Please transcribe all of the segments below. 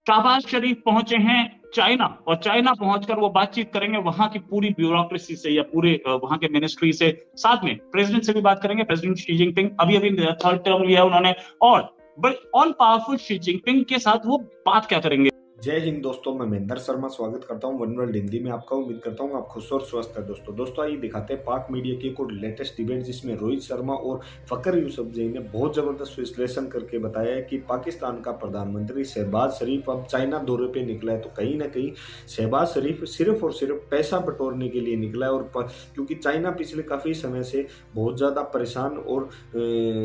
शाहबाज शरीफ पहुंचे हैं चाइना और चाइना पहुंचकर वो बातचीत करेंगे वहां की पूरी ब्यूरोक्रेसी से या पूरे वहां के मिनिस्ट्री से। साथ में प्रेसिडेंट से भी बात करेंगे, प्रेसिडेंट शी जिनपिंग अभी अभी थर्ड टर्म लिया उन्होंने, और बड़े ऑल पावरफुल शी जिनपिंग के साथ वो बात क्या करेंगे। जय हिंद दोस्तों, मैं महेंद्र शर्मा स्वागत करता हूं वन वर्ल्ड हिंदी में आपका। उम्मीद करता हूं आप खुश और स्वस्थ है। दोस्तों आइए दिखाते हैं पाक मीडिया की एक और लेटेस्ट डिबेट, जिसमें रोहित शर्मा और फखर यूसुफजई ने बहुत जबरदस्त विश्लेषण करके बताया है कि पाकिस्तान का प्रधानमंत्री शहबाज शरीफ अब चाइना दौरे पे निकला है। तो कहीं ना कहीं शहबाज शरीफ सिर्फ और सिर्फ पैसा बटोरने के लिए निकला है, और क्योंकि चाइना पिछले काफी समय से बहुत ज्यादा परेशान और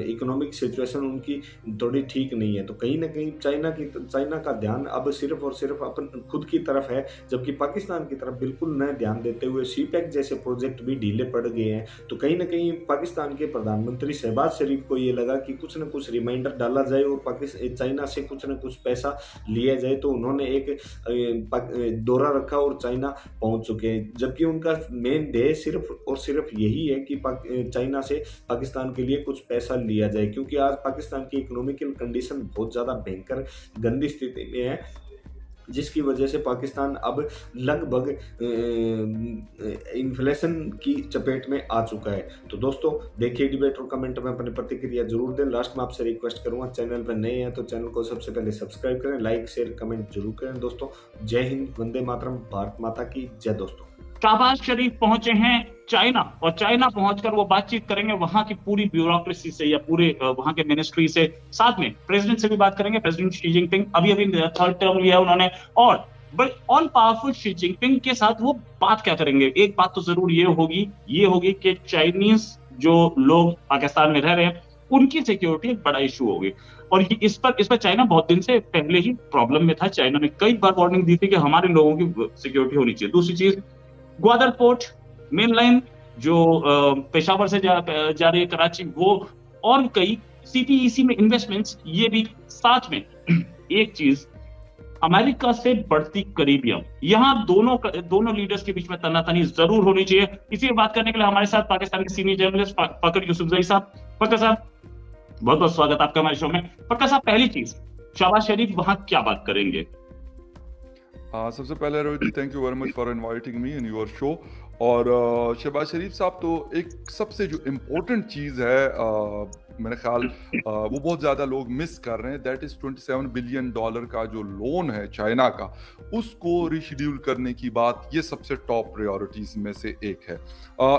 इकोनॉमिक सिचुएशन उनकी थोड़ी ठीक नहीं है। तो कहीं ना कहीं चाइना का ध्यान अब सिर्फ और सिर्फ अपन खुद की तरफ है, जबकि पाकिस्तान की तरफ बिल्कुल न ध्यान देते हुए सीपैक जैसे प्रोजेक्ट भी ढीले पड़ गए हैं। तो कहीं ना कहीं पाकिस्तान के प्रधानमंत्री शहबाज शरीफ को ये लगा कि कुछ न कुछ रिमाइंडर डाला जाए और चाइना से कुछ न कुछ पैसा लिया जाए। तो उन्होंने एक दौरा रखा और चाइना पहुंच चुके हैं, जबकि उनका मेन ध्येय सिर्फ और सिर्फ यही है कि चाइना से पाकिस्तान के लिए कुछ पैसा लिया जाए, क्योंकि आज पाकिस्तान की इकोनॉमिकल कंडीशन बहुत ज़्यादा भयंकर गंदी स्थिति में है, जिसकी वजह से पाकिस्तान अब लगभग इन्फ्लेशन की चपेट में आ चुका है। तो दोस्तों देखिए डिबेट और कमेंट में अपनी प्रतिक्रिया जरूर दें। लास्ट में आपसे रिक्वेस्ट करूंगा, चैनल पर नए हैं तो चैनल को सबसे पहले सब्सक्राइब करें, लाइक शेयर कमेंट जरूर करें। दोस्तों जय हिंद, वंदे मातरम, भारत माता की जय। दोस्तों शाहबाज शरीफ पहुंचे हैं चाइना और चाइना पहुंचकर वो बातचीत करेंगे वहां की पूरी ब्यूरोक्रेसी से या पूरे वहां के मिनिस्ट्री से। साथ में प्रेसिडेंट से भी बात करेंगे, प्रेसिडेंट शी जिनपिंग अभी अभी थर्ड टर्म लिया उन्होंने, और बड़े ऑल पावरफुल शी जिनपिंग के साथ वो बात क्या करेंगे। एक बात तो जरूर ये होगी कि चाइनीज जो लोग पाकिस्तान में रह रहे हैं उनकी सिक्योरिटी एक बड़ा इशू होगी, और इस पर चाइना बहुत दिन से पहले ही प्रॉब्लम में था। चाइना ने कई बार वार्निंग दी थी कि हमारे लोगों की सिक्योरिटी होनी चाहिए। दूसरी चीज, ग्वादर पोर्ट मेन लाइन जो पेशावर से जा रही है कराची, वो और कई सीपीईसी में इन्वेस्टमेंट्स, ये भी साथ में। एक चीज, अमेरिका से बढ़ती करीबियां, यहाँ दोनों लीडर्स के बीच में तनातनी जरूर होनी चाहिए। इसी पर बात करने के लिए हमारे साथ पाकिस्तान के सीनियर जर्नलिस्ट फखर यूसुफजई साहब। फखर साहब बहुत बहुत स्वागत आपका हमारे शो में। फखर साहब, पहली चीज, शहबाज शरीफ वहां क्या बात करेंगे? सबसे पहले Rohit ji, thank you very much for inviting me in your show. और शहबाज शरीफ साहब तो एक सबसे जो इम्पोर्टेंट चीज़ है, मेरे ख्याल वो बहुत ज़्यादा लोग मिस कर रहे हैं, दैट इज़ $27 बिलियन का जो लोन है चाइना का, उसको रिशेड्यूल करने की बात, ये सबसे टॉप प्रायोरिटीज़ में से एक है।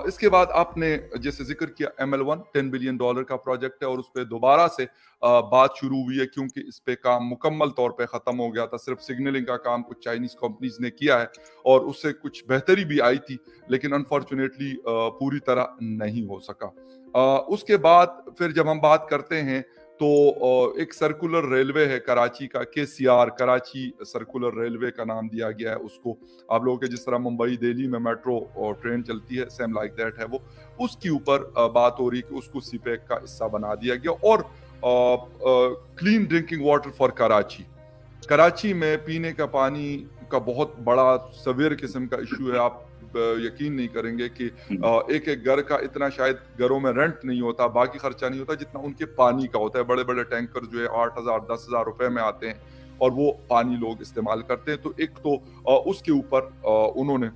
इसके बाद आपने जैसे जिक्र किया ML1 $10 बिलियन का प्रोजेक्ट है, और उस पर दोबारा से बात शुरू हुई है, क्योंकि इस पे काम मुकम्मल तौर पे ख़त्म हो गया था। सिर्फ सिग्नलिंग का काम कुछ चाइनीज़ कंपनीज ने किया है और उससे कुछ बेहतरी भी आई थी, लेकिन अनफॉर्चुनेटली पूरी तरह नहीं हो सका। उसके बाद फिर जब हम बात करते हैं तो एक सर्कुलर रेलवे है कराची का, KCR कराची सर्कुलर रेलवे का नाम दिया गया है उसको। आप लोगों के जिस तरह मुंबई दिल्ली में मेट्रो और ट्रेन चलती है, सेम लाइक दैट है वो। उसके ऊपर बात हो रही है कि उसको सीपैक का हिस्सा बना दिया गया। और clean drinking water for Karachi में पीने का पानी का बहुत बड़ा सवेर किस्म का इशू है। आप यकीन नहीं करेंगे कि एक एक घर का इतना शायद घरों में रेंट नहीं होता, बाकी खर्चा नहीं होता, जितना उनके पानी का होता है। बड़े बड़े टैंकर जो है 8,000 10,000 रुपए में आते हैं और वो पानी लोग इस्तेमाल करते हैं। तो एक तो उसके ऊपर उन्होंने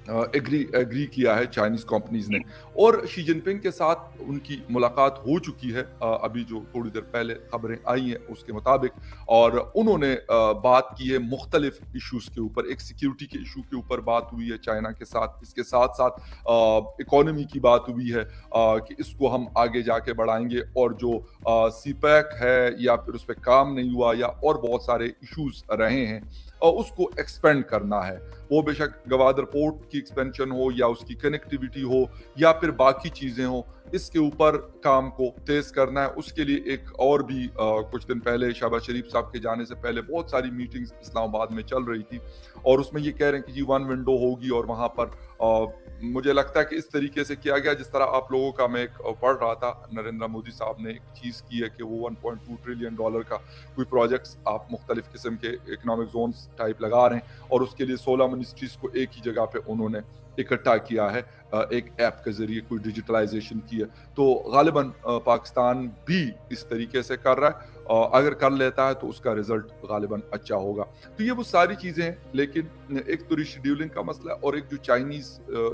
एग्री किया है चाइनीज कंपनीज ने। और शी जिनपिंग के साथ उनकी मुलाकात हो चुकी है अभी जो थोड़ी देर पहले खबरें आई हैं उसके मुताबिक, और उन्होंने बात की है मुख्तलिफ इश्यूज के ऊपर। एक सिक्योरिटी के इशू के ऊपर बात हुई है चाइना के साथ, इसके साथ साथ इकोनॉमी की बात हुई है कि इसको हम आगे जाके बढ़ाएंगे, और जो सीपैक है या फिर उस पर काम नहीं हुआ या और बहुत सारे इश्यूज रहे हैं और उसको एक्सपेंड करना है। वो बेशक गवादर पोर्ट की एक्सपेंशन हो या उसकी कनेक्टिविटी हो या फिर बाकी चीजें हो, इसके ऊपर काम को तेज करना है। उसके लिए एक और भी कुछ दिन पहले शहबाज शरीफ साहब के जाने से पहले बहुत सारी मीटिंग्स इस्लामाबाद में चल रही थी, और उसमें ये कह रहे हैं कि जी 1 विंडो होगी, और वहां पर मुझे लगता है कि इस तरीके से किया गया जिस तरह आप लोगों का मैं एक पढ़ रहा था, नरेंद्र मोदी साहब ने एक चीज की है कि वो $1.2 ट्रिलियन का कोई प्रोजेक्ट्स आप मुख्तलिफ किस्म के इकोनॉमिक जोन्स टाइप लगा रहे हैं, और उसके लिए 16 मिनिस्ट्रीज को एक ही जगह पे उन्होंने इकट्ठा किया है एक ऐप के जरिए, कोई डिजिटलाइजेशन की है, तो गालिबन पाकिस्तान भी इस तरीके से कर रहा है। अगर कर लेता है तो उसका रिजल्ट गालिबन अच्छा होगा। तो ये वो सारी चीज़ें हैं, लेकिन एक तो रिशेड्यूलिंग का मसला है, और एक जो चाइनीज़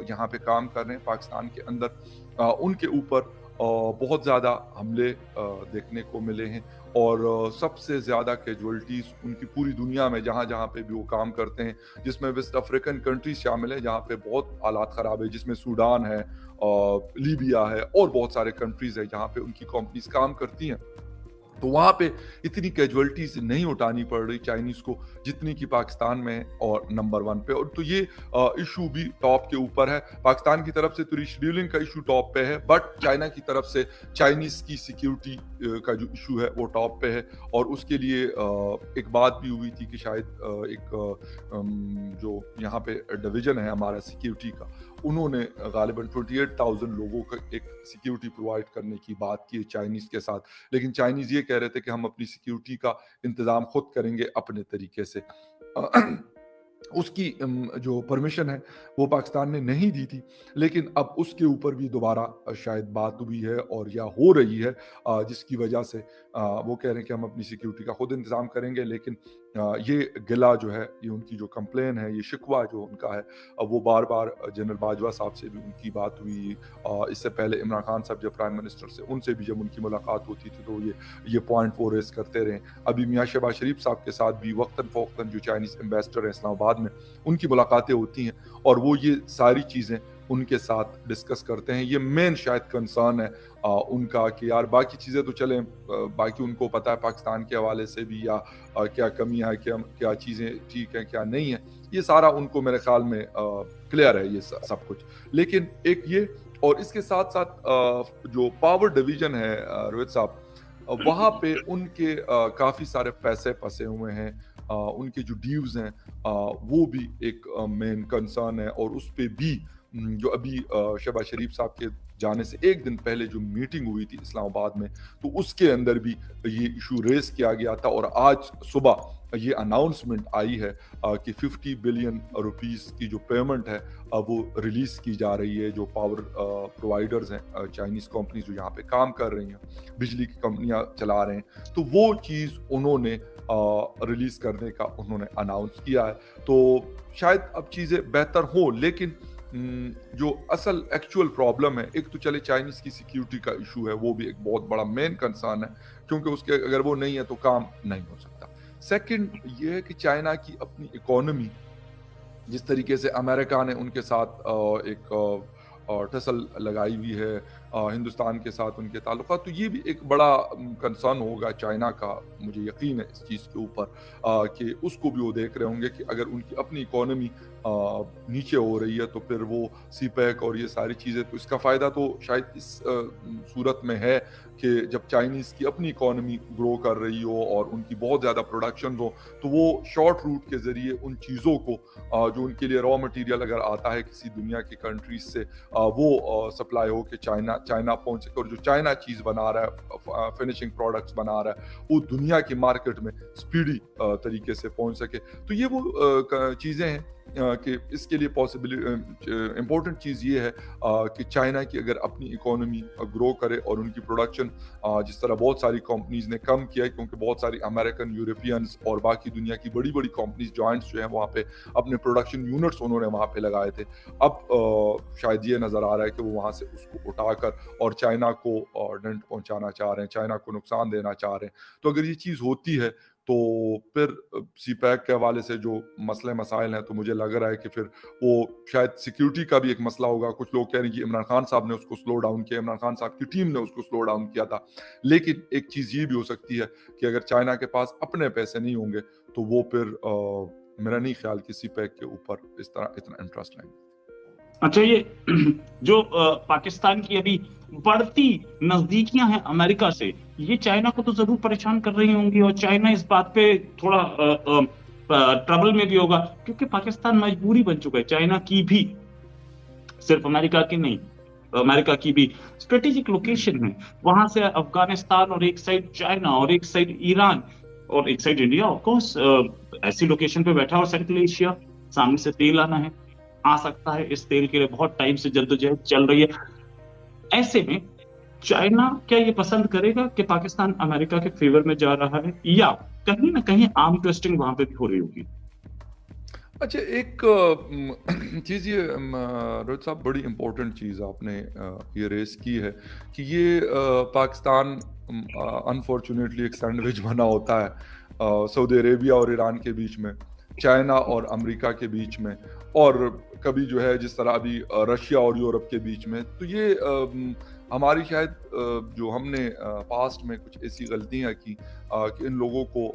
यहाँ पे काम कर रहे हैं पाकिस्तान के अंदर, उनके ऊपर बहुत ज़्यादा हमले देखने को मिले हैं, और सबसे ज़्यादा कैजुअल्टीज़ उनकी पूरी दुनिया में जहाँ जहाँ पे भी वो काम करते हैं, जिसमें वेस्ट अफ्रीकन कंट्रीज शामिल है जहाँ पे बहुत हालात ख़राब है, जिसमें सूडान है, लीबिया है, और बहुत सारे कंट्रीज़ है जहाँ पे उनकी कंपनीज काम करती हैं। तो वहाँ पे इतनी कैजुअल्टीज नहीं उठानी पड़ रही चाइनीज को जितनी कि पाकिस्तान में है, और नंबर 1 पे। और तो ये इशू भी टॉप के ऊपर है। पाकिस्तान की तरफ से तो रिशेड्यूलिंग का इशू टॉप पे है, बट चाइना की तरफ से चाइनीज की सिक्योरिटी का जो इशू है वो टॉप पे है। और उसके लिए एक बात भी हुई थी कि शायद जो यहाँ पे डिवीजन है हमारा सिक्योरिटी का, उन्होंने गालिबन 28,000 लोगों का एक सिक्योरिटी प्रोवाइड करने की बात की चाइनीज के साथ, लेकिन चाइनीज ये कह रहे थे कि हम अपनी सिक्योरिटी का इंतजाम खुद करेंगे अपने तरीके से। उसकी जो परमिशन है वो पाकिस्तान ने नहीं दी थी, लेकिन अब उसके ऊपर भी दोबारा शायद बात हुई है और या हो रही है, जिसकी वजह से वो कह रहे हैं कि हम अपनी सिक्योरिटी का खुद इंतज़ाम करेंगे। लेकिन ये गिला जो है, ये उनकी जो कंप्लेन है, ये शिकवा जो उनका है, वो बार बार जनरल बाजवा साहब से भी उनकी बात हुई, इससे पहले इमरान खान साहब जब प्राइम मिनिस्टर से, उनसे भी जब उनकी मुलाकात होती थी तो ये पॉइंट वो रेस करते रहे। अभी मियां शहबाज शरीफ साहब के साथ भी वक्तन फ़ौक्तन जो चाइनीज़ एम्बेसडर हैं इस्लामाबाद में, उनकी मुलाकातें होती हैं, और वो ये सारी चीज़ें उनके साथ डिस्कस करते हैं। ये मेन शायद कंसर्न है उनका कि यार बाकी चीज़ें तो चलें, बाकी उनको पता है पाकिस्तान के हवाले से भी, या क्या कमियां है, क्या चीज़ें ठीक हैं, क्या नहीं है, ये सारा उनको मेरे ख्याल में क्लियर है ये सब कुछ। लेकिन एक ये, और इसके साथ साथ जो पावर डिवीजन है रोहित साहब, वहाँ पे उनके काफ़ी सारे पैसे फंसे हुए हैं, उनके जो ड्यूज हैं वो भी एक मेन कंसर्न है। और उस पे भी जो अभी शहबाज शरीफ साहब के जाने से एक दिन पहले जो मीटिंग हुई थी इस्लामाबाद में, तो उसके अंदर भी ये इशू रेस किया गया था, और आज सुबह ये अनाउंसमेंट आई है कि 50 बिलियन रुपीस की जो पेमेंट है वो रिलीज की जा रही है, जो पावर प्रोवाइडर्स हैं, चाइनीज कंपनीज जो यहाँ पे काम कर रही हैं, बिजली की कंपनियां चला रहे हैं, तो वो चीज़ उन्होंने रिलीज करने का उन्होंने अनाउंस किया है। तो शायद अब चीज़ें बेहतर हो, लेकिन जो असल एक्चुअल प्रॉब्लम है, एक तो चले चाइनीज की सिक्योरिटी का इशू है, वो भी एक बहुत बड़ा मेन कंसर्न है, क्योंकि उसके अगर वो नहीं है तो काम नहीं हो सकता। सेकंड ये है कि चाइना की अपनी इकोनॉमी, जिस तरीके से अमेरिका ने उनके साथ एक टसल लगाई हुई है, हिंदुस्तान के साथ उनके ताल्लुकात, तो ये भी एक बड़ा कंसर्न होगा चाइना का, मुझे यकीन है इस चीज़ के ऊपर, कि उसको भी वो देख रहे होंगे कि अगर उनकी अपनी इकोनॉमी नीचे हो रही है तो फिर वो सीपैक और ये सारी चीज़ें, तो इसका फ़ायदा तो शायद इस सूरत में है कि जब चाइनीज़ की अपनी इकोनॉमी ग्रो कर रही हो और उनकी बहुत ज़्यादा प्रोडक्शन हो, तो वो शॉर्ट रूट के ज़रिए उन चीज़ों को जो उनके लिए रॉ मटेरियल अगर आता है किसी दुनिया की कंट्रीज से, वो सप्लाई हो के चाइना पहुंच सके, और जो चाइना चीज़ बना रहा है, फिनिशिंग प्रोडक्ट्स बना रहा है, वो दुनिया की मार्केट में स्पीडी तरीके से पहुंच सके। तो ये वो चीज़ें हैं कि इसके लिए इम्पोर्टेंट चीज़ ये है कि चाइना की अगर अपनी इकोनॉमी ग्रो करे और उनकी प्रोडक्शन, जिस तरह बहुत सारी कंपनीज ने कम किया है, क्योंकि बहुत सारी अमेरिकन, यूरोपियंस और बाकी दुनिया की बड़ी बड़ी कंपनीज, जॉइंट्स जो हैं वहाँ पे अपने प्रोडक्शन यूनिट्स उन्होंने वहाँ पे लगाए थे। अब शायद ये नज़र आ रहा है कि वो वहाँ से उसको उठाकर और चाइना को डेंट पहुँचाना चाह रहे हैं, चाइना को नुकसान देना चाह रहे हैं। तो अगर ये चीज़ होती है तो फिर सीपैक के हवाले से जो मसले मसाइल हैं, तो मुझे लग रहा है कि फिर वो शायद सिक्योरिटी का भी एक मसला होगा। कुछ लोग कह रहे हैं कि इमरान खान साहब ने उसको स्लो डाउन किया, इमरान खान साहब की टीम ने उसको स्लो डाउन किया था। लेकिन एक चीज़ ये भी हो सकती है कि अगर चाइना के पास अपने पैसे नहीं होंगे तो वो फिर मेरा नहीं ख्याल कि सीपैक के ऊपर इस तरह इतना इंटरेस्ट लेंगे। अच्छा, ये जो पाकिस्तान की अभी बढ़ती नजदीकियां हैं अमेरिका से, ये चाइना को तो जरूर परेशान कर रही होंगी, और चाइना इस बात पे थोड़ा ट्रबल में भी होगा, क्योंकि पाकिस्तान मजबूरी बन चुका है चाइना की भी, सिर्फ अमेरिका की नहीं, अमेरिका की भी स्ट्रेटेजिक लोकेशन है। वहां से अफगानिस्तान और एक साइड चाइना और एक साइड ईरान और एक साइड इंडिया, ऑफ कोर्स ऐसी लोकेशन पे बैठा, और सेंट्रल एशिया, सामने से तेल आना है, आ सकता है। इस तेल के लिए बहुत टाइम से जद्दोजहद चल रही है। ऐसे में चाइना क्या ये पसंद करेगा कि पाकिस्तान अमेरिका के फेवर में जा रहा है, या कहीं ना कहीं आर्म ट्विस्टिंग वहां पे भी हो रही होगी? अच्छा, एक चीज़ ये रोहित साहब, बड़ी इम्पोर्टेंट चीज़ आपने ये रेस की है कि ये पाकिस्तान अनफॉर्चुनेटली एक सैंडविच बना होता है सऊदी अरेबिया और ईरान के बीच में, चाइना और अमेरिका के बीच में, और कभी जो है जिस तरह अभी रशिया और यूरोप के बीच में। तो ये हमारी शायद जो हमने पास्ट में कुछ ऐसी गलतियां की कि इन लोगों को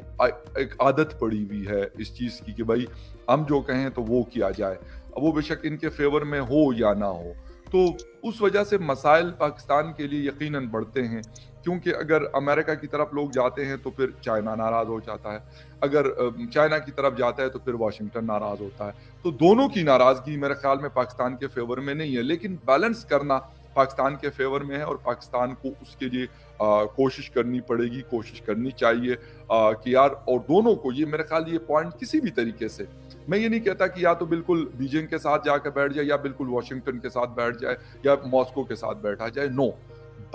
एक आदत पड़ी हुई है इस चीज़ की कि भाई हम जो कहें तो वो किया जाए, अब वो बेशक इनके फेवर में हो या ना हो। तो उस वजह से मसाइल पाकिस्तान के लिए यकीनन बढ़ते हैं, क्योंकि अगर अमेरिका की तरफ लोग जाते हैं तो फिर चाइना नाराज़ हो जाता है, अगर चाइना की तरफ जाता है तो फिर वाशिंगटन नाराज़ होता है। तो दोनों की नाराज़गी मेरे ख्याल में पाकिस्तान के फेवर में नहीं है, लेकिन बैलेंस करना पाकिस्तान के फेवर में है और पाकिस्तान को उसके लिए कोशिश करनी पड़ेगी, कोशिश करनी चाहिए कि यार, और दोनों को ये मेरे ख्याल ये पॉइंट किसी भी तरीके से, मैं ये नहीं कहता कि या तो बिल्कुल बीजिंग के साथ जाकर बैठ जाए या बिल्कुल वॉशिंगटन के साथ बैठ जाए या मॉस्को के साथ बैठा जाए। नो,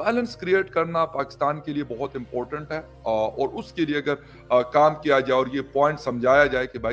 बैलेंस क्रिएट करना पाकिस्तान के लिए बहुत इंपॉर्टेंट है और उसके लिए अगर काम किया जाए और ये पॉइंट समझाया जाए कि भाई